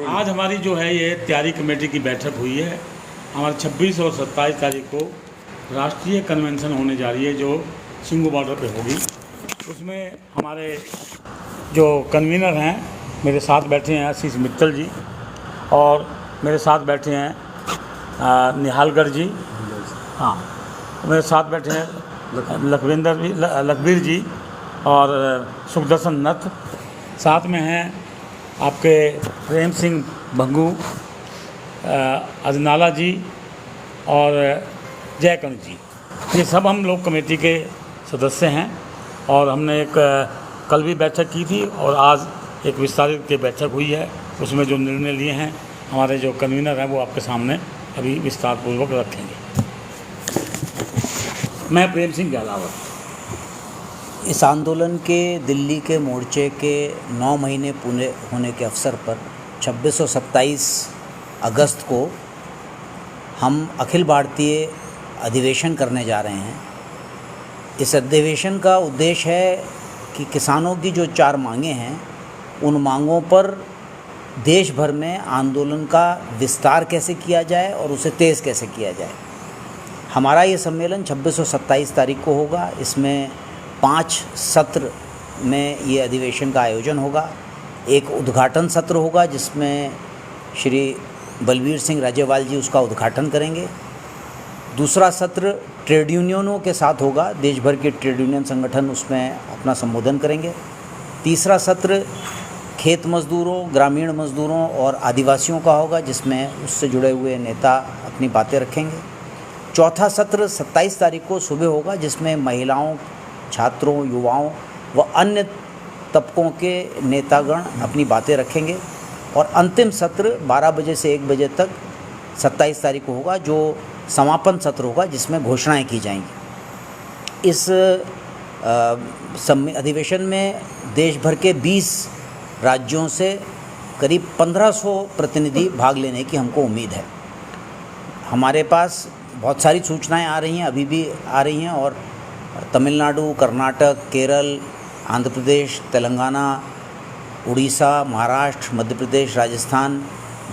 आज हमारी जो है ये तैयारी कमेटी की बैठक हुई है। हमारी 26 और 27 तारीख को राष्ट्रीय कन्वेंशन होने जा रही है जो सिंगू बॉर्डर पे होगी। उसमें हमारे जो कन्वीनर हैं मेरे साथ बैठे हैं आशीष मित्तल जी, और मेरे साथ बैठे हैं निहालगढ़ जी, हाँ मेरे साथ बैठे हैं लखवीर जी और सुखदर्शन नथ। साथ में हैं आपके प्रेम सिंह भंगू, अजनाला जी और जयकर्ण जी। ये सब हम लोग कमेटी के सदस्य हैं और हमने एक कल भी बैठक की थी और आज एक विस्तारित की बैठक हुई है। उसमें जो निर्णय लिए हैं हमारे जो कन्वीनर हैं वो आपके सामने अभी विस्तार पूर्वक रखेंगे। मैं प्रेम सिंह गहलावत। इस आंदोलन के दिल्ली के मोर्चे के 9 महीने पूरे होने के अवसर पर 26 और 27 अगस्त को हम अखिल भारतीय अधिवेशन करने जा रहे हैं। इस अधिवेशन का उद्देश्य है कि किसानों की जो 4 मांगें हैं उन मांगों पर देश भर में आंदोलन का विस्तार कैसे किया जाए और उसे तेज़ कैसे किया जाए। हमारा ये सम्मेलन 26 और 27 तारीख को होगा। इसमें 5 सत्र में ये अधिवेशन का आयोजन होगा। एक उद्घाटन सत्र होगा जिसमें श्री बलबीर सिंह राजेवाल जी उसका उद्घाटन करेंगे। दूसरा सत्र ट्रेड यूनियनों के साथ होगा, देश भर के ट्रेड यूनियन संगठन उसमें अपना संबोधन करेंगे। तीसरा सत्र खेत मज़दूरों, ग्रामीण मज़दूरों और आदिवासियों का होगा जिसमें उससे जुड़े हुए नेता अपनी बातें रखेंगे। चौथा सत्र 27 तारीख को सुबह होगा जिसमें महिलाओं, छात्रों, युवाओं व अन्य तबकों के नेतागण अपनी बातें रखेंगे। और अंतिम सत्र 12 बजे से 1 बजे तक 27 तारीख को होगा जो समापन सत्र होगा जिसमें घोषणाएं की जाएंगी। इस अधिवेशन में देश भर के 20 राज्यों से करीब 1500 प्रतिनिधि भाग लेने की हमको उम्मीद है। हमारे पास बहुत सारी सूचनाएं आ रही हैं, अभी भी आ रही हैं, और तमिलनाडु, कर्नाटक, केरल, आंध्र प्रदेश, तेलंगाना, उड़ीसा, महाराष्ट्र, मध्य प्रदेश, राजस्थान,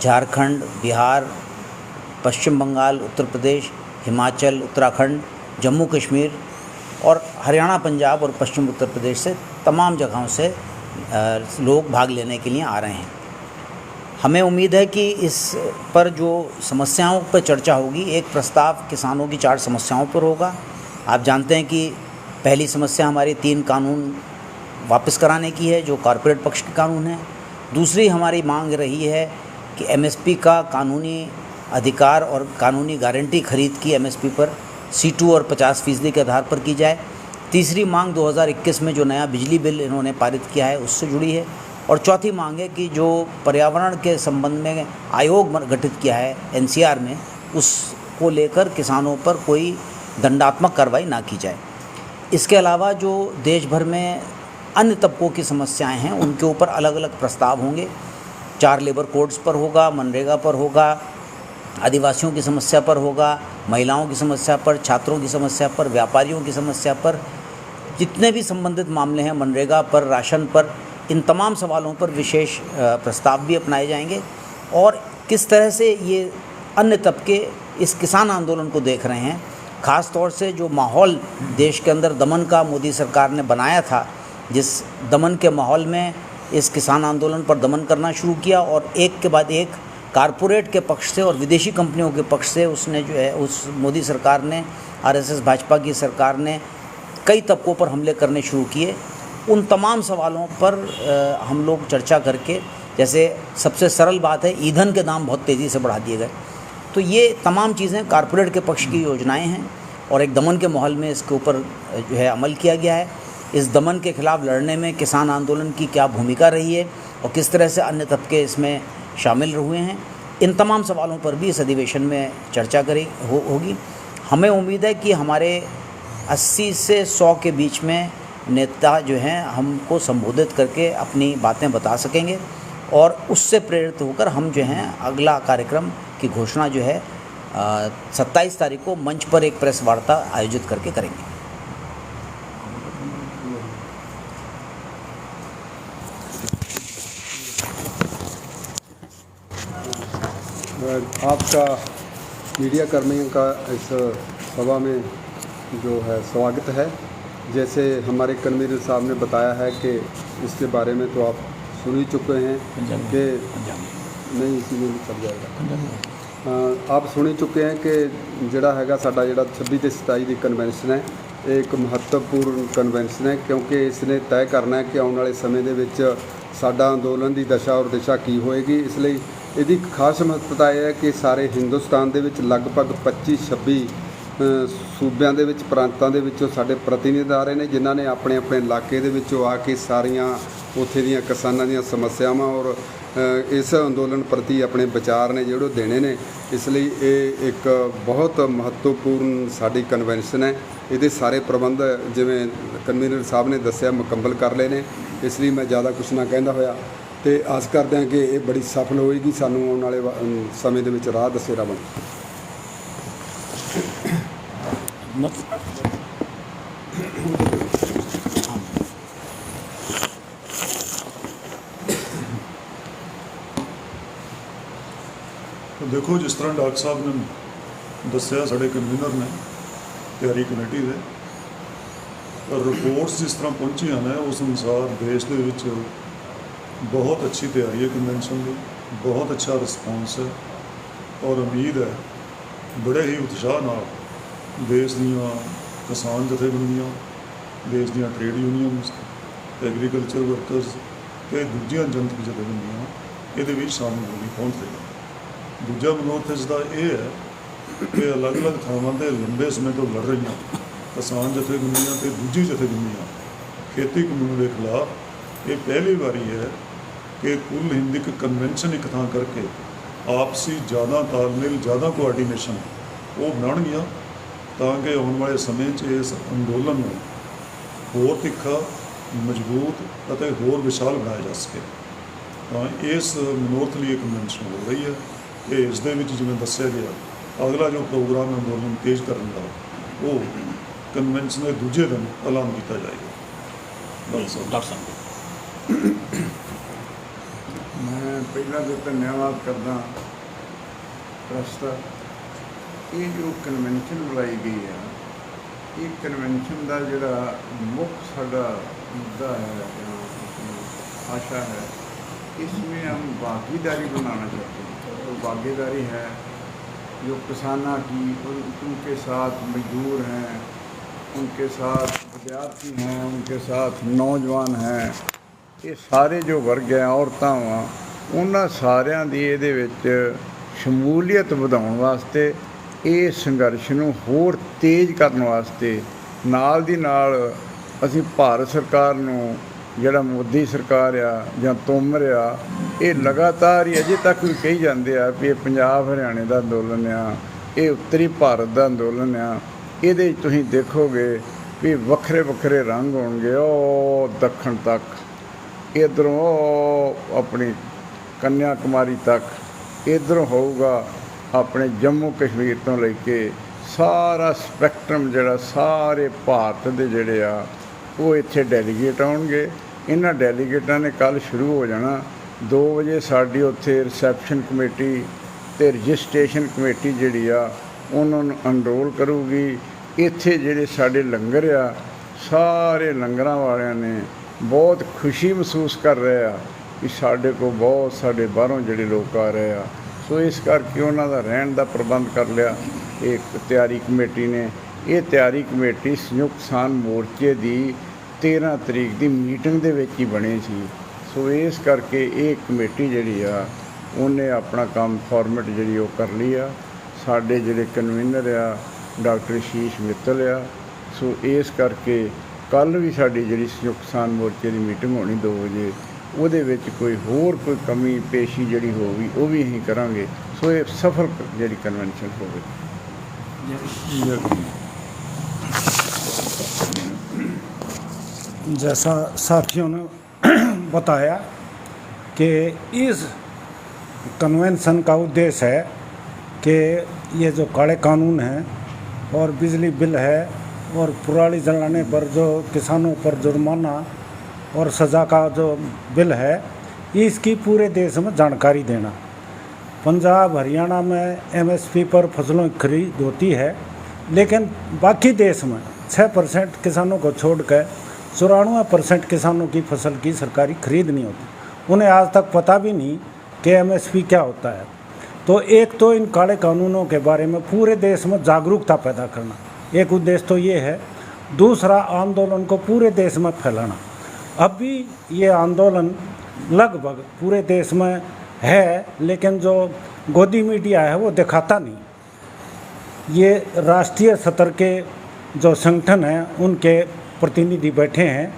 झारखंड, बिहार, पश्चिम बंगाल, उत्तर प्रदेश, हिमाचल, उत्तराखंड, जम्मू कश्मीर और हरियाणा, पंजाब और पश्चिम उत्तर प्रदेश से तमाम जगहों से लोग भाग लेने के लिए आ रहे हैं। हमें उम्मीद है कि इस पर जो समस्याओं पर चर्चा होगी, एक प्रस्ताव किसानों की 4 समस्याओं पर होगा। आप जानते हैं कि पहली समस्या हमारी 3 कानून वापस कराने की है जो कॉरपोरेट पक्ष के कानून हैं। दूसरी हमारी मांग रही है कि एमएसपी का कानूनी अधिकार और कानूनी गारंटी खरीद की एमएसपी पर C2 और 50% के आधार पर की जाए। तीसरी मांग 2021 में जो नया बिजली बिल इन्होंने पारित किया है उससे जुड़ी है। और चौथी मांग है कि जो पर्यावरण के संबंध में आयोग गठित किया है NCR में, उसको लेकर किसानों पर कोई दंडात्मक कार्रवाई ना की जाए। इसके अलावा जो देश भर में अन्य तबकों की समस्याएं हैं उनके ऊपर अलग अलग प्रस्ताव होंगे। 4 लेबर कोड्स पर होगा, मनरेगा पर होगा, आदिवासियों की समस्या पर होगा, महिलाओं की समस्या पर, छात्रों की समस्या पर, व्यापारियों की समस्या पर, जितने भी संबंधित मामले हैं, मनरेगा पर, राशन पर, इन तमाम सवालों पर विशेष प्रस्ताव भी अपनाए जाएंगे। और किस तरह से ये अन्य तबके इस किसान आंदोलन को देख रहे हैं, ख़ास तौर से जो माहौल देश के अंदर दमन का मोदी सरकार ने बनाया था, जिस दमन के माहौल में इस किसान आंदोलन पर दमन करना शुरू किया और एक के बाद एक कारपोरेट के पक्ष से और विदेशी कंपनियों के पक्ष से उसने जो है उस मोदी सरकार ने, RSS भाजपा की सरकार ने कई तबकों पर हमले करने शुरू किए। उन तमाम सवालों पर हम लोग चर्चा करके, जैसे सबसे सरल बात है ईंधन के दाम बहुत तेज़ी से बढ़ा दिए गए, तो ये तमाम चीज़ें कारपोरेट के पक्ष की योजनाएं हैं और एक दमन के माहौल में इसके ऊपर जो है अमल किया गया है। इस दमन के खिलाफ़ लड़ने में किसान आंदोलन की क्या भूमिका रही है और किस तरह से अन्य तबके इसमें शामिल हुए हैं, इन तमाम सवालों पर भी इस अधिवेशन में चर्चा होगी। हमें उम्मीद है कि हमारे 80 से 100 के बीच में नेता जो हैं हमको संबोधित करके अपनी बातें बता सकेंगे और उससे प्रेरित होकर हम जो हैं अगला कार्यक्रम की घोषणा जो है 27 तारीख को मंच पर एक प्रेस वार्ता आयोजित करके करेंगे। आपका मीडिया कर्मियों का इस सभा में जो है स्वागत है। जैसे हमारे कन्वीनर साहब ने बताया है कि इसके बारे में तो आप सुन ही चुके हैं कि नहीं, इसी में चल जाएगा। आप सुन ही चुके हैं कि ਜਿਹੜਾ ਹੈਗਾ ਸਾਡਾ ਜਿਹੜਾ 26 ਤੇ 27 ਦੀ ਕਨਵੈਨਸ਼ਨ ਹੈ, ਇਹ ਇੱਕ ਮਹੱਤਵਪੂਰਨ ਕਨਵੈਨਸ਼ਨ ਹੈ ਕਿਉਂਕਿ ਇਸ ਨੇ ਤੈਅ ਕਰਨਾ ਹੈ ਕਿ ਆਉਣ ਵਾਲੇ ਸਮੇਂ ਦੇ ਵਿੱਚ ਸਾਡਾ ਅੰਦੋਲਨ ਦੀ ਦਸ਼ਾ ਔਰ ਦਿਸ਼ਾ ਕੀ ਹੋਏਗੀ। ਇਸ ਲਈ ਇਹਦੀ ਇੱਕ ਖਾਸ ਮਹੱਤਤਾ ਇਹ ਹੈ ਕਿ ਸਾਰੇ ਹਿੰਦੁਸਤਾਨ ਦੇ ਵਿੱਚ ਲਗਭਗ 25-26 ਸੂਬਿਆਂ ਦੇ ਵਿੱਚ ਪ੍ਰਾਂਤਾਂ ਦੇ ਵਿੱਚੋਂ ਸਾਡੇ ਪ੍ਰਤੀਨਿਧ ਆ ਰਹੇ ਨੇ, ਜਿਨ੍ਹਾਂ ਨੇ ਆਪਣੇ ਆਪਣੇ ਇਲਾਕੇ ਦੇ ਵਿੱਚੋਂ ਆ ਕੇ ਸਾਰੀਆਂ ਉੱਥੇ ਦੀਆਂ ਕਿਸਾਨਾਂ ਦੀਆਂ ਸਮੱਸਿਆਵਾਂ ਔਰ ਇਸ ਅੰਦੋਲਨ ਪ੍ਰਤੀ ਆਪਣੇ ਵਿਚਾਰ ਨੇ ਜਿਹੜੇ ਦੇਣੇ ਨੇ। ਇਸ ਲਈ ਇਹ ਇੱਕ ਬਹੁਤ ਮਹੱਤਵਪੂਰਨ ਸਾਡੀ ਕਨਵੈਨਸ਼ਨ ਹੈ। ਇਹਦੇ ਸਾਰੇ ਪ੍ਰਬੰਧ ਜਿਵੇਂ ਕਨਵੀਨਰ ਸਾਹਿਬ ਨੇ ਦੱਸਿਆ ਮੁਕੰਮਲ ਕਰ ਲਏ ਨੇ। ਇਸ ਲਈ ਮੈਂ ਜ਼ਿਆਦਾ ਕੁਛ ਨਾ ਕਹਿੰਦਾ ਹੋਇਆ ਤੇ ਆਸ ਕਰਦੇ ਹਾਂ ਕਿ ਇਹ ਬੜੀ ਸਫਲ ਹੋਏਗੀ, ਸਾਨੂੰ ਆਉਣ ਵਾਲੇ ਸਮੇਂ ਦੇ ਵਿੱਚ ਰਾਹ ਦਸੇਰਾ ਬਣ। देखो, जिस तरह डॉक्टर साहब ने दस्या, साढ़े कन्वीनर ने तैयारी कमेटी दे रिपोर्ट्स जिस तरह पहुँचियां ने उस अनुसार देश के विच बहुत अच्छी तैयारी है कन्वेंशन की, बहुत अच्छा रिस्पॉन्स है और उम्मीद है बड़े ही उत्साह नाल देश दीयां किसान जथेबंदियां, देश दीयां ट्रेड यूनियनस, एग्रीकल्चर वर्कर्स ते दूजियां जनतक जथेबंदियां इहदे विच शामिल होने पहुँच रही। दूजा मनोरथ इसका यह है कि अलग अलग थावां ते लंबे समय तो लड़ रही किसान जथेबंदियां ते दूजी जथेबंदियां खेती कानून के खिलाफ ये पहली बारी है कि कुल हिंदिक कन्वेंशन एक थां करके आपसी ज़्यादा तालमेल, ज़्यादा कोआर्डीनेशन वो बनाणगियां ताकि आने वाले समय इस अंदोलन में होर तिखा, मजबूत और होर विशाल बनाया जा सके। तो इस मनोरथ लिए कन्वेंशन हो रही है कि इस दे विच जिवें दस्सिया गया अगला जो प्रोग्राम है अंदोलन तेज करने का वो कन्वेंशन के दूजे दिन ऐलान किया जाएगा। डॉक्टर साहब, मैं पहला तो धन्यवाद करदा प्रेस का। ये जो कन्वेंशन बुलाई गई है, ये कन्वेंशन का जोड़ा मुख्य साडा मुद्दा है, आशा है, इसमें हम भागीदारी बनाना चाहते हैं। तो भागीदारी है जो किसाना की, उनके साथ मजदूर हैं, उनके साथ विद्यार्थी हैं, उनके साथ नौजवान हैं, ये सारे जो वर्ग है, औरतां वा, उन्हां सारिਆਂ ਦੀ ਇਹਦੇ ਵਿੱਚ ਸ਼ਮੂਲੀਅਤ ਵਧਾਉਣ ਵਾਸਤੇ, ਇਹ ਸੰਘਰਸ਼ ਨੂੰ ਹੋਰ ਤੇਜ਼ ਕਰਨ ਵਾਸਤੇ ਨਾਲ ਦੀ ਨਾਲ ਅਸੀਂ ਭਾਰਤ ਸਰਕਾਰ ਨੂੰ, ਜਿਹੜਾ ਮੋਦੀ ਸਰਕਾਰ ਆ ਜਾਂ ਤੋਮਰ ਆ, ਇਹ ਲਗਾਤਾਰ ਹੀ ਅਜੇ ਤੱਕ ਵੀ ਕਹੀ ਜਾਂਦੇ ਆ ਵੀ ਇਹ ਪੰਜਾਬ ਹਰਿਆਣੇ ਦਾ ਅੰਦੋਲਨ ਆ, ਇਹ ਉੱਤਰੀ ਭਾਰਤ ਦਾ ਅੰਦੋਲਨ ਆ। ਇਹਦੇ ਤੁਸੀਂ ਦੇਖੋਗੇ ਵੀ ਵੱਖਰੇ ਵੱਖਰੇ ਰੰਗ ਹੋਣਗੇ। ਉਹ ਦੱਖਣ ਤੱਕ, ਇੱਧਰੋਂ ਆਪਣੀ ਕੰਨਿਆ ਕੁਮਾਰੀ ਤੱਕ, ਇੱਧਰੋਂ ਹੋਊਗਾ ਆਪਣੇ ਜੰਮੂ ਕਸ਼ਮੀਰ ਤੋਂ ਲੈ ਕੇ ਸਾਰਾ ਸਪੈਕਟਰਮ ਜਿਹੜਾ ਸਾਰੇ ਭਾਰਤ ਦੇ ਜਿਹੜੇ ਆ ਉਹ ਇੱਥੇ ਡੈਲੀਗੇਟ ਆਉਣਗੇ। ਇਹਨਾਂ ਡੈਲੀਗੇਟਾਂ ਨੇ ਕੱਲ੍ਹ ਸ਼ੁਰੂ ਹੋ ਜਾਣਾ 2 ਵਜੇ। ਸਾਡੀ ਉੱਥੇ ਰਿਸੈਪਸ਼ਨ ਕਮੇਟੀ ਅਤੇ ਰਜਿਸਟ੍ਰੇਸ਼ਨ ਕਮੇਟੀ ਜਿਹੜੀ ਆ ਉਹਨਾਂ ਨੂੰ ਅਨਰੋਲ ਕਰੂਗੀ। ਇੱਥੇ ਜਿਹੜੇ ਸਾਡੇ ਲੰਗਰ ਆ, ਸਾਰੇ ਲੰਗਰਾਂ ਵਾਲਿਆਂ ਨੇ ਬਹੁਤ ਖੁਸ਼ੀ ਮਹਿਸੂਸ ਕਰ ਰਹੇ ਆ ਕਿ ਸਾਡੇ ਕੋਲ ਬਹੁਤ ਸਾਡੇ ਬਾਹਰੋਂ ਜਿਹੜੇ ਲੋਕ ਆ ਰਹੇ ਆ। ਸੋ ਇਸ ਕਰਕੇ ਉਹਨਾਂ ਦਾ ਰਹਿਣ ਦਾ ਪ੍ਰਬੰਧ ਕਰ ਲਿਆ ਇੱਕ ਤਿਆਰੀ ਕਮੇਟੀ ਨੇ। ਇਹ ਤਿਆਰੀ ਕਮੇਟੀ ਸੰਯੁਕਤ ਕਿਸਾਨ ਮੋਰਚੇ ਦੀ 13 ਤਰੀਕ ਦੀ ਮੀਟਿੰਗ ਦੇ ਵਿੱਚ ਹੀ ਬਣੀ ਸੀ। ਸੋ ਇਸ ਕਰਕੇ ਇਹ ਕਮੇਟੀ ਜਿਹੜੀ ਆ ਉਹਨੇ ਆਪਣਾ ਕੰਮ ਫਾਰਮੈਟ ਜਿਹੜੀ ਉਹ ਕਰ ਲਈ ਆ। ਸਾਡੇ ਜਿਹੜੇ ਕਨਵੀਨਰ ਆ ਡਾਕਟਰ ਸ਼ੀਸ਼ ਮਿੱਤਲ ਆ। ਸੋ ਇਸ ਕਰਕੇ ਕੱਲ੍ਹ ਵੀ ਸਾਡੀ ਜਿਹੜੀ ਸੰਯੁਕਤ ਕਿਸਾਨ ਮੋਰਚੇ ਦੀ ਮੀਟਿੰਗ ਹੋਣੀ 2 ਵਜੇ, ਉਹਦੇ ਵਿੱਚ ਕੋਈ ਹੋਰ ਕੋਈ ਕਮੀ ਪੇਸ਼ੀ ਜਿਹੜੀ ਹੋਊਗੀ ਉਹ ਵੀ ਅਸੀਂ ਕਰਾਂਗੇ। ਸੋ ਇਹ ਸਫਲ ਜਿਹੜੀ ਕਨਵੈਨਸ਼ਨ ਹੋਵੇ। जैसा साथियों ने बताया कि इस कन्वेंशन का उद्देश्य है कि ये जो काले कानून हैं और बिजली बिल है और पराली जलाने पर जो किसानों पर जुर्माना और सज़ा का जो बिल है, इसकी पूरे देश में जानकारी देना। पंजाब हरियाणा में एमएसपी पर फसलों की खरीद होती है, लेकिन बाकी देश में 6% किसानों को छोड़कर 94% किसानों की फसल की सरकारी खरीद नहीं होती। उन्हें आज तक पता भी नहीं कि एमएसपी क्या होता है। तो एक तो इन काले कानूनों के बारे में पूरे देश में जागरूकता पैदा करना, एक उद्देश्य तो ये है। दूसरा, आंदोलन को पूरे देश में फैलाना। अब भी ये आंदोलन लगभग पूरे देश में है, लेकिन जो गोदी मीडिया है वो दिखाता नहीं। ये राष्ट्रीय स्तर के जो संगठन हैं उनके प्रतिनिधि बैठे हैं,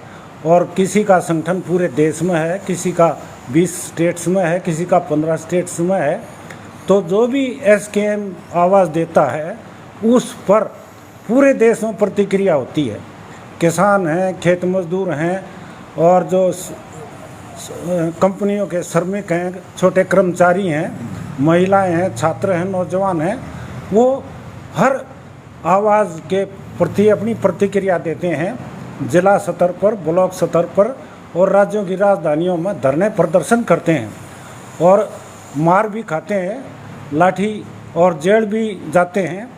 और किसी का संगठन पूरे देश में है, किसी का 20 स्टेट्स में है, किसी का 15 स्टेट्स में है। तो जो भी एसकेएम आवाज़ देता है उस पर पूरे देश में प्रतिक्रिया होती है। किसान हैं, खेत मजदूर हैं, और जो कंपनियों के श्रमिक हैं, छोटे कर्मचारी हैं, महिलाएं हैं, छात्र हैं, नौजवान हैं, वो हर आवाज़ के प्रति अपनी प्रतिक्रिया देते हैं। जिला स्तर पर, ब्लॉक स्तर पर और राज्यों की राजधानियों में धरने प्रदर्शन करते हैं, और मार भी खाते हैं, लाठी और जेल भी जाते हैं।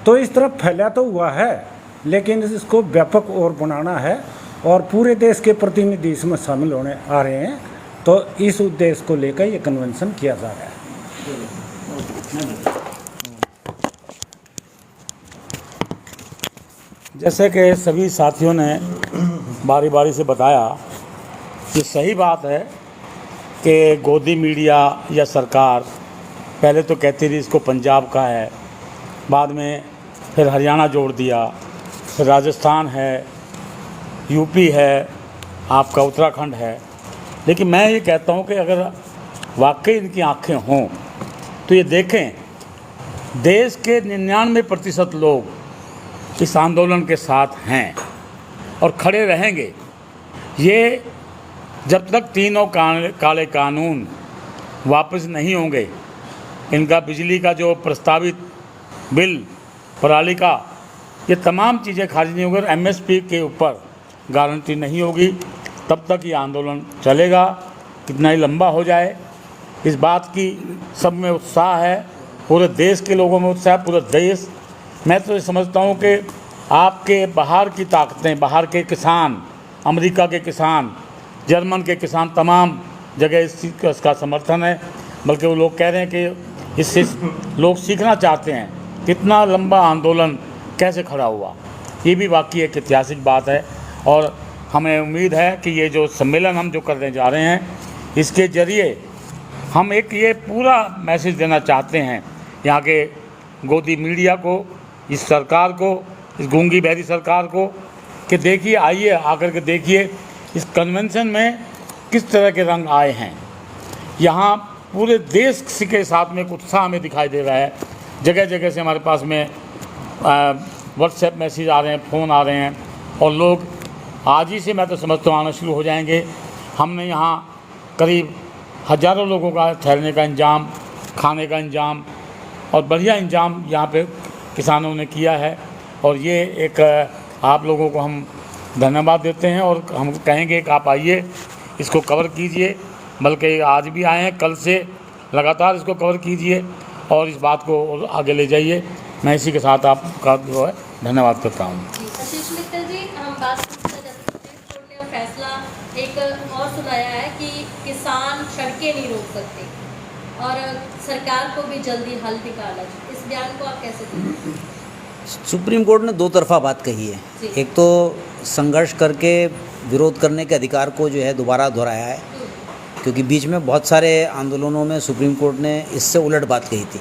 तो इस तरह फैला तो हुआ है, लेकिन इसको व्यापक और बनाना है, और पूरे देश के प्रतिनिधि इसमें शामिल होने आ रहे हैं। तो इस उद्देश्य को लेकर ये कन्वेंशन किया जा रहा है। जैसे कि सभी साथियों ने बारी बारी से बताया, ये सही बात है कि गोदी मीडिया या सरकार पहले तो कहती थी इसको पंजाब का है, बाद में फिर हरियाणा जोड़ दिया, फिर राजस्थान है, यूपी है, आपका उत्तराखंड है। लेकिन मैं ये कहता हूँ कि अगर वाकई इनकी आँखें हों तो ये देखें, देश के 99% लोग इस आंदोलन के साथ हैं और खड़े रहेंगे। ये जब तक तीनों काले कानून वापस नहीं होंगे, इनका बिजली का जो प्रस्तावित बिल, पराली का, ये तमाम चीज़ें खारिज नहीं होंगी और एमएसपी के ऊपर गारंटी नहीं होगी, तब तक ये आंदोलन चलेगा। कितना ही लंबा हो जाए, इस बात की सब में उत्साह है, पूरे देश के लोगों में उत्साह है। पूरा देश, मैं तो समझता हूँ कि आपके बाहर की ताकतें, बाहर के किसान, अमेरिका के किसान, जर्मन के किसान, तमाम जगह इसका समर्थन है। बल्कि वो लोग कह रहे हैं कि इससे लोग सीखना चाहते हैं कितना लंबा आंदोलन कैसे खड़ा हुआ। ये भी वाकई एक ऐतिहासिक बात है, और हमें उम्मीद है कि ये जो सम्मेलन हम जो करने जा रहे हैं, इसके ज़रिए हम एक ये पूरा मैसेज देना चाहते हैं यहाँ के गोदी मीडिया को, इस सरकार को, इस गूंगी बहरी सरकार को, कि देखिए, आइए आकर के देखिए इस कन्वेंशन में किस तरह के रंग आए हैं। यहाँ पूरे देश के साथ में एक उत्साह हमें दिखाई दे रहा है। जगह जगह से हमारे पास में व्हाट्सएप मैसेज आ रहे हैं, फ़ोन आ रहे हैं, और लोग आज ही से, मैं तो समझता हूँ, आना शुरू हो जाएंगे। हमने यहाँ करीब हज़ारों लोगों का ठहरने का इंतजाम, खाने का इंतजाम और बढ़िया इंतजाम यहाँ पे किसानों ने किया है, और ये एक आप लोगों को हम धन्यवाद देते हैं, और हम कहेंगे कि आप आइए, इसको कवर कीजिए। बल्कि आज भी आए हैं, कल से लगातार इसको कवर कीजिए और इस बात को आगे ले जाइए। मैं इसी के साथ आपका जो है धन्यवाद करता हूँ। आशीष मित्तल जी, हम बात सुप्रीम कोर्ट ने फैसला एक और सुनाया है कि किसान सड़कें नहीं रोक सकते और सरकार को भी जल्दी हल निकालना चाहिए। इस बयान को आप कैसे देखते हैं? सुप्रीम कोर्ट ने दो तरफा बात कही है। एक तो संघर्ष करके विरोध करने के अधिकार को जो है दोबारा दोहराया है, क्योंकि बीच में बहुत सारे आंदोलनों में सुप्रीम कोर्ट ने इससे उलट बात कही थी।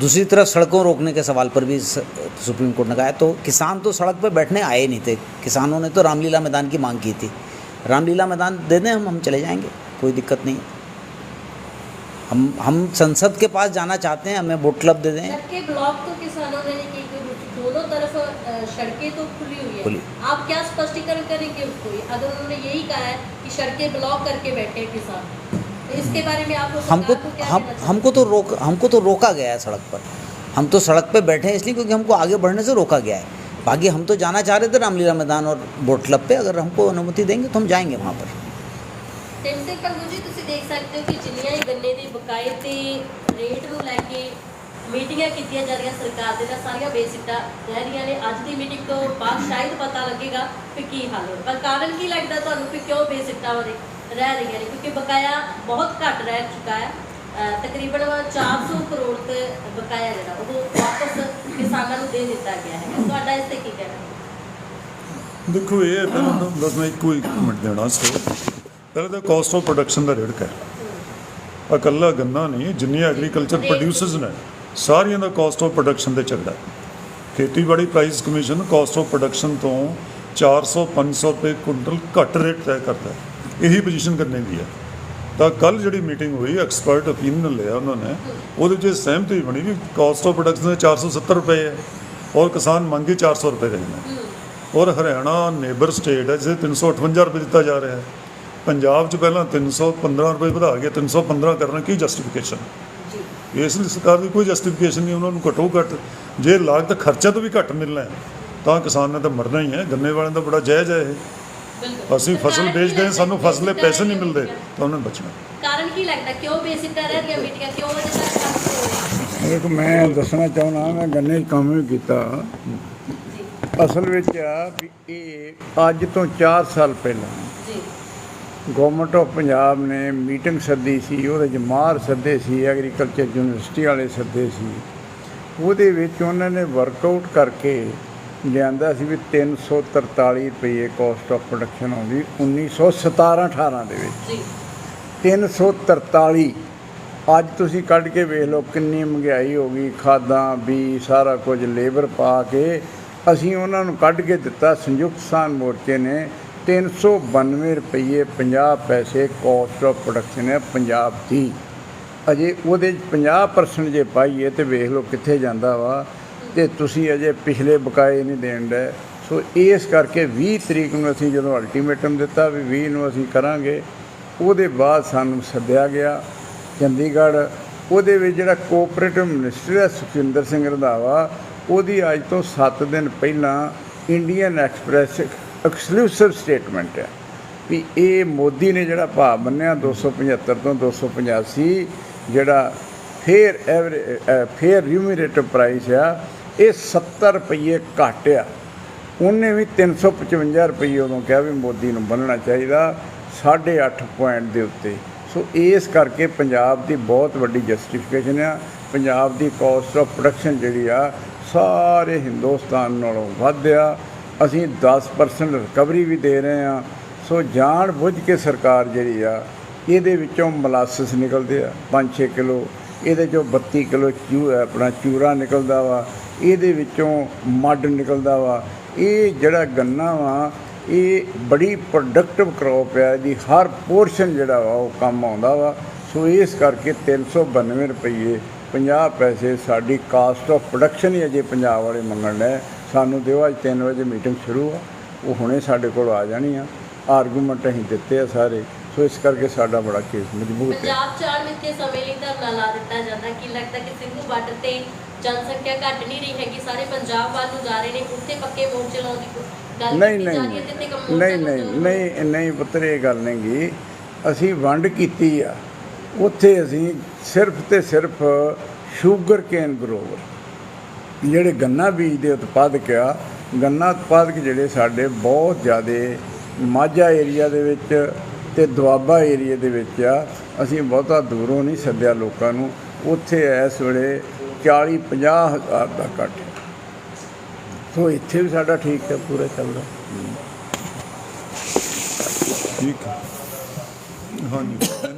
दूसरी तरफ सड़कों रोकने के सवाल पर भी सुप्रीम कोर्ट ने कहा है। तो किसान तो सड़क पर बैठने आए नहीं थे, किसानों ने तो रामलीला मैदान की मांग की थी। रामलीला मैदान दे दें, हम चले जाएंगे, कोई दिक्कत नहीं। हम संसद के पास जाना चाहते हैं, हमें वोट क्लब दे दें। सड़कें ब्लॉक तो किसानों ने नहीं की, दोनों तरफ सड़कें तो खुली हुई है। आप क्या स्पष्टीकरण करेंगे उसको, अगर उन्होंने यही कहा है कि सड़कें ब्लॉक करके बैठे किसान, तो इसके बारे में आप हमको तो रोका गया है सड़क पर। हम तो सड़क पे बैठे हैं इसलिए क्योंकि हमको आगे बढ़ने से रोका गया है। बाकी हम तो जाना चाह रहे थे रामलीला मैदान और बोट क्लब पे, अगर हमको अनुमति देंगे तो हम जाएंगे वहाँ पर। ਟਿਮ ਸਿੰਘ ਪੰਗੂ ਜੀ, ਤੁਸੀਂ ਦੇਖ ਸਕਦੇ ਹੋ ਕਿ ਜਿੰਨੀਆਂ ਹੀ ਗੰਨੇ ਦੇ ਬਕਾਏ ਤੇ ਰੇਟ ਨੂੰ ਲੈ ਕੇ ਮੀਟਿੰਗਾਂ ਕੀਤੀਆਂ ਜਾ ਰਹੀਆਂ ਸਰਕਾਰ ਦੇ ਨਾਲ, ਸਾਰੀਆਂ ਬੇਸਿੱਟਾ ਰਹਿ ਰਹੀਆਂ ਨੇ। ਅੱਜ ਦੀ ਮੀਟਿੰਗ ਤੋਂ ਬਾਅਦ ਸ਼ਾਇਦ ਪਤਾ ਲੱਗੇਗਾ ਕਿ ਕੀ ਹੱਲ ਹੋਵੇ, ਪਰ ਕਾਰਨ ਕੀ ਲੱਗਦਾ ਤੁਹਾਨੂੰ ਕਿ ਕਿਉਂ ਬੇਸਿੱਟਾ ਰਹਿ ਰਹੀਆਂ ਨੇ? ਕਿਉਂਕਿ ਬਕਾਇਆ ਬਹੁਤ ਘੱਟ ਰਹਿ ਚੁੱਕਾ ਹੈ, ਤਕਰੀਬਨ 400 ਕਰੋੜ ਤੇ ਬਕਾਇਆ ਜਿਹੜਾ ਉਹ ਵਾਪਸ ਕਿਸਾਨਾਂ ਨੂੰ ਦੇ ਦਿੱਤਾ ਗਿਆ ਹੈ। ਤੁਹਾਡਾ ਇਸ ਤੇ ਕੀ ਕਹਿਣਾ? ਦੇਖੋ, ਇਹ ਪਹਿਲਾਂ ਤਾਂ ਬਸ ਮੈਂ ਇੱਕੋ ਇੱਕ ਮਿੰਟ ਦੇਣਾ ਸੀ। ਪਹਿਲਾਂ ਤਾਂ caste of production the rate ਹੈ, ਇਕੱਲਾ ਗੰਨਾ ਨਹੀਂ, ਜਿੰਨੀਆਂ ਐਗਰੀਕਲਚਰ ਪ੍ਰੋਡਿਊਸਰਸ ਨੇ ਸਾਰੀਆਂ ਦਾ ਕਾਸਟ ਆਫ ਪ੍ਰੋਡਕਸ਼ਨ ਦੇ ਝਗੜਾ। ਖੇਤੀਬਾੜੀ price commission caste of production ਤੋਂ 400-500 ਰੁਪਏ ਕੁਇੰਟਲ ਘੱਟ ਰੇਟ ਤੈਅ ਕਰਦਾ ਹੈ। ਇਹੀ ਪੋਜੀਸ਼ਨ ਕਰਨੇ ਦੀ ਹੈ। ਤਾਂ ਕੱਲ੍ਹ ਜਿਹੜੀ ਮੀਟਿੰਗ ਹੋਈ, ਐਕਸਪਰਟ ਓਪੀਨੀਅਨ ਲਿਆ ਉਹਨਾਂ ਨੇ, ਉਹਦੇ 'ਚ ਸਹਿਮਤੀ ਬਣੀ ਵੀ ਕਾਸਟ ਆਫ ਪ੍ਰੋਡਕਸ਼ਨ ਦੇ 470 ਰੁਪਏ ਹੈ ਔਰ ਕਿਸਾਨ ਮੰਗੇ 400 ਰੁਪਏ ਰਹੇ ਨੇ। ਔਰ ਹਰਿਆਣਾ ਨੇਬਰ ਸਟੇਟ ਹੈ, ਜਿਸੇ 358 ਰੁਪਏ ਦਿੱਤਾ ਜਾ ਰਿਹਾ ਹੈ। ਪੰਜਾਬ 'ਚ ਪਹਿਲਾਂ 315 ਰੁਪਏ ਵਧਾ ਕੇ 315 ਕਰਨਾ, ਕੀ ਜਸਟੀਫਿਕੇਸ਼ਨ? ਇਸ ਲਈ ਸਰਕਾਰ ਦੀ ਕੋਈ ਜਸਟੀਫਿਕੇਸ਼ਨ ਨਹੀਂ। ਉਹਨਾਂ ਨੂੰ ਘੱਟੋ ਘੱਟ ਜੇ ਲਾਗਤ ਖਰਚਾ ਤੋਂ ਵੀ ਘੱਟ ਮਿਲਣਾ ਹੈ ਤਾਂ ਕਿਸਾਨ ਨੇ ਤਾਂ ਮਰਨਾ ਹੀ ਹੈ। ਗੰਨੇ ਵਾਲਿਆਂ ਦਾ ਬੜਾ ਜਾਇਜ਼ ਹੈ ਇਹ। ਅਸੀਂ ਫਸਲ ਵੇਚਦੇ ਹਾਂ, ਸਾਨੂੰ ਫਸਲ ਦੇ ਪੈਸੇ ਨਹੀਂ ਮਿਲਦੇ ਤਾਂ ਉਹਨਾਂ ਨੂੰ ਬਚਣਾ। ਕਾਰਨ ਕੀ ਲੱਗਦਾ ਕਿਉਂ ਬੇਸਿੱਟਾ ਰਹਿ ਰਹੀਆਂ ਮੀਟਿੰਗਾਂ, ਕਿਉਂ ਅਜੇ ਤੱਕ ਕੰਮ ਨਹੀਂ ਹੋ ਰਿਹਾ? ਇੱਕ ਮੈਂ ਦੱਸਣਾ ਚਾਹੁੰਦਾ, ਮੈਂ ਗੰਨੇ 'ਚ ਕੰਮ ਵੀ ਕੀਤਾ। ਅਸਲ ਵਿੱਚ ਆ ਵੀ ਇਹ ਅੱਜ ਤੋਂ 4 ਸਾਲ ਪਹਿਲਾਂ ਜੀ ਗੌਰਮੈਂਟ ਆਫ ਪੰਜਾਬ ਨੇ ਮੀਟਿੰਗ ਸੱਦੀ ਸੀ। ਉਹਦੇ 'ਚ ਮਾਹਰ ਸੱਦੇ ਸੀ, ਐਗਰੀਕਲਚਰ ਯੂਨੀਵਰਸਿਟੀ ਵਾਲੇ ਸੱਦੇ ਸੀ। ਉਹਦੇ ਵਿੱਚ ਉਹਨਾਂ ਨੇ ਵਰਕਆਊਟ ਕਰਕੇ ਲਿਆਂਦਾ ਸੀ ਵੀ 343 ਰੁਪਏ ਕਾਸਟ ਆਫ ਪ੍ਰੋਡਕਸ਼ਨ ਆਉਂਦੀ 1917-18 ਦੇ ਵਿੱਚ। ਜੀ 343 ਅੱਜ ਤੁਸੀਂ ਕੱਢ ਕੇ ਵੇਖ ਲਓ ਕਿੰਨੀ ਮਹਿੰਗਾਈ ਹੋ ਗਈ, ਖਾਦਾਂ ਵੀ ਸਾਰਾ ਕੁਝ ਲੇਬਰ ਪਾ ਕੇ ਅਸੀਂ ਉਹਨਾਂ ਨੂੰ ਕੱਢ ਕੇ ਦਿੱਤਾ। ਸੰਯੁਕਤ ਕਿਸਾਨ ਮੋਰਚੇ ਨੇ 392 ਰੁਪਏ 50 ਪੈਸੇ ਕਾਸਟ ਆਫ ਪ੍ਰੋਡਕਸ਼ਨ ਹੈ ਪੰਜਾਬ ਦੀ। ਅਜੇ ਉਹਦੇ 'ਚ 50% ਜੇ ਪਾਈਏ ਤਾਂ ਵੇਖ ਲਓ ਕਿੱਥੇ ਜਾਂਦਾ ਵਾ। ਅਤੇ ਤੁਸੀਂ ਅਜੇ ਪਿਛਲੇ ਬਕਾਏ ਨਹੀਂ ਦੇਣ ਡਏ। ਸੋ ਇਸ ਕਰਕੇ 20 ਤਰੀਕ ਨੂੰ ਅਸੀਂ ਜਦੋਂ ਅਲਟੀਮੇਟਮ ਦਿੱਤਾ ਵੀ 20 ਨੂੰ ਅਸੀਂ ਕਰਾਂਗੇ, ਉਹਦੇ ਬਾਅਦ ਸਾਨੂੰ ਸੱਦਿਆ ਗਿਆ ਚੰਡੀਗੜ੍ਹ। ਉਹਦੇ ਵਿੱਚ ਜਿਹੜਾ ਕੋਆਪਰੇਟਿਵ ਮਿਨਿਸਟਰ ਹੈ ਸੁਖਜਿੰਦਰ ਸਿੰਘ ਰੰਧਾਵਾ, ਉਹਦੀ ਅੱਜ ਤੋਂ 7 ਦਿਨ ਪਹਿਲਾਂ ਇੰਡੀਅਨ ਐਕਸਪ੍ਰੈਸ ਐਕਸਕਲੂਸਿਵ ਸਟੇਟਮੈਂਟ ਹੈ ਵੀ ਇਹ ਮੋਦੀ ਨੇ ਜਿਹੜਾ ਭਾਅ ਬੰਨਿਆ 275 ਤੋਂ 285, ਜਿਹੜਾ ਫੇਅਰ ਰਿਮੂਨਰੇਟਿਵ ਪ੍ਰਾਈਸ ਆ, ਇਹ 70 ਰੁਪਏ ਘੱਟ ਆ। ਉਹਨੇ ਵੀ 355 ਰੁਪਏ ਉਦੋਂ ਕਿਹਾ ਵੀ ਮੋਦੀ ਨੂੰ ਬੰਨਣਾ ਚਾਹੀਦਾ 8.5 ਪੁਆਇੰਟ ਦੇ ਉੱਤੇ। ਸੋ ਇਸ ਕਰਕੇ ਪੰਜਾਬ ਦੀ ਬਹੁਤ ਵੱਡੀ ਜਸਟੀਫਿਕੇਸ਼ਨ ਆ। ਪੰਜਾਬ ਦੀ ਕਾਸਟ ਆਫ ਪ੍ਰੋਡਕਸ਼ਨ ਜਿਹੜੀ ਆ ਸਾਰੇ ਹਿੰਦੁਸਤਾਨ ਨਾਲੋਂ ਵੱਧ ਆ। ਅਸੀਂ 10% ਰਿਕਵਰੀ ਵੀ ਦੇ ਰਹੇ ਹਾਂ। ਸੋ ਜਾਣ ਬੁੱਝ ਕੇ ਸਰਕਾਰ ਜਿਹੜੀ ਆ, ਇਹਦੇ ਵਿੱਚੋਂ ਮੋਲਾਸਸ ਨਿਕਲਦੇ ਆ 5-6 ਕਿਲੋ, ਇਹਦੇ 'ਚੋਂ 32 ਕਿਲੋ ਆਪਣਾ ਚੂਰਾ ਨਿਕਲਦਾ ਵਾ, ਇਹਦੇ ਵਿੱਚੋਂ ਮੱਡ ਨਿਕਲਦਾ ਵਾ। ਇਹ ਜਿਹੜਾ ਗੰਨਾ ਵਾ ਇਹ ਬੜੀ ਪ੍ਰੋਡਕਟਿਵ ਕਰੋਪ ਹੈ, ਇਹਦੀ ਹਰ ਪੋਰਸ਼ਨ ਜਿਹੜਾ ਵਾ ਉਹ ਕੰਮ ਆਉਂਦਾ ਵਾ। ਸੋ ਇਸ ਕਰਕੇ 392 ਰੁਪਏ 50 ਪੈਸੇ ਸਾਡੀ ਕਾਸਟ ਆਫ ਪ੍ਰੋਡਕਸ਼ਨ ਹੀ ਅਜੇ ਪੰਜਾਬ ਵਾਲੇ ਮੰਗਣ ਡਏ। ਸਾਨੂੰ ਦਿਓ, ਅੱਜ 3 ਵਜੇ ਮੀਟਿੰਗ ਸ਼ੁਰੂ ਆ, ਉਹ ਹੁਣੇ ਸਾਡੇ ਕੋਲ ਆ ਜਾਣੀ ਆ। ਆਰਗੂਮੈਂਟ ਅਸੀਂ ਦਿੱਤੇ ਆ ਸਾਰੇ। ਸੋ ਇਸ ਕਰਕੇ ਸਾਡਾ ਬੜਾ ਕੇਸ ਮਜ਼ਬੂਤ ਹੈ। ਪੰਜਾਬ 'ਚ ਅਣਮਿੱਥੇ ਸਮੇਂ ਲਈ ਧਰਨਾ ਲਾ ਦਿੱਤਾ ਜਾਂਦਾ। ਕੀ ਲੱਗਦਾ ਕਿ ਸਿੰਘੂ ਬਾਰਡਰ ਤੇ ਜਨਸੰਖਿਆ ਘੱਟ ਨਹੀਂ ਰਹੀ ਹੈਗੀ, ਸਾਰੇ ਪੰਜਾਬ ਵੱਲ ਨੂੰ ਜਾ ਰਹੇ ਨੇ, ਉੱਥੇ ਪੱਕੇ ਮੋਰਚੇ ਲਾਉਣ ਦੀ ਗੱਲ ਨਹੀਂ ਕੀਤੀ ਨਹੀਂ ਜਾ ਰਹੀ ਹੈ ਤੇ ਇੱਥੇ ਕੰਮ ਨਹੀਂ ਨਹੀਂ ਨਹੀਂ ਨਹੀਂ ਪੁੱਤਰ, ਇਹ ਗੱਲ ਨਹੀਂ ਗੀ। ਅਸੀਂ ਵੰਡ ਕੀਤੀ ਆ, ਉੱਥੇ ਅਸੀਂ ਸਿਰਫ ਤੇ ਸਿਰਫ ਸ਼ੂਗਰ ਕੇਨ ਗਰੋਵਰ ਜਿਹੜੇ ਗੰਨਾ ਬੀਜ ਦੇ ਉਤਪਾਦਕ ਆ, ਗੰਨਾ ਉਤਪਾਦਕ ਜਿਹੜੇ ਸਾਡੇ ਬਹੁਤ ਜ਼ਿਆਦਾ ਮਾਝਾ ਏਰੀਆ ਦੇ ਵਿੱਚ ਅਤੇ ਦੁਆਬਾ ਏਰੀਆ ਦੇ ਵਿੱਚ ਆ। ਅਸੀਂ ਬਹੁਤਾ ਦੂਰੋਂ ਨਹੀਂ ਸੱਦਿਆ ਲੋਕਾਂ ਨੂੰ। ਉੱਥੇ ਇਸ ਵੇਲੇ 40-50 ਹਜ਼ਾਰ ਦਾ ਇਕੱਠ। ਸੋ ਇੱਥੇ ਵੀ ਸਾਡਾ ਠੀਕ ਹੈ, ਪੂਰਾ ਚੱਲਦਾ। ਠੀਕ ਹੈ, ਹਾਂਜੀ।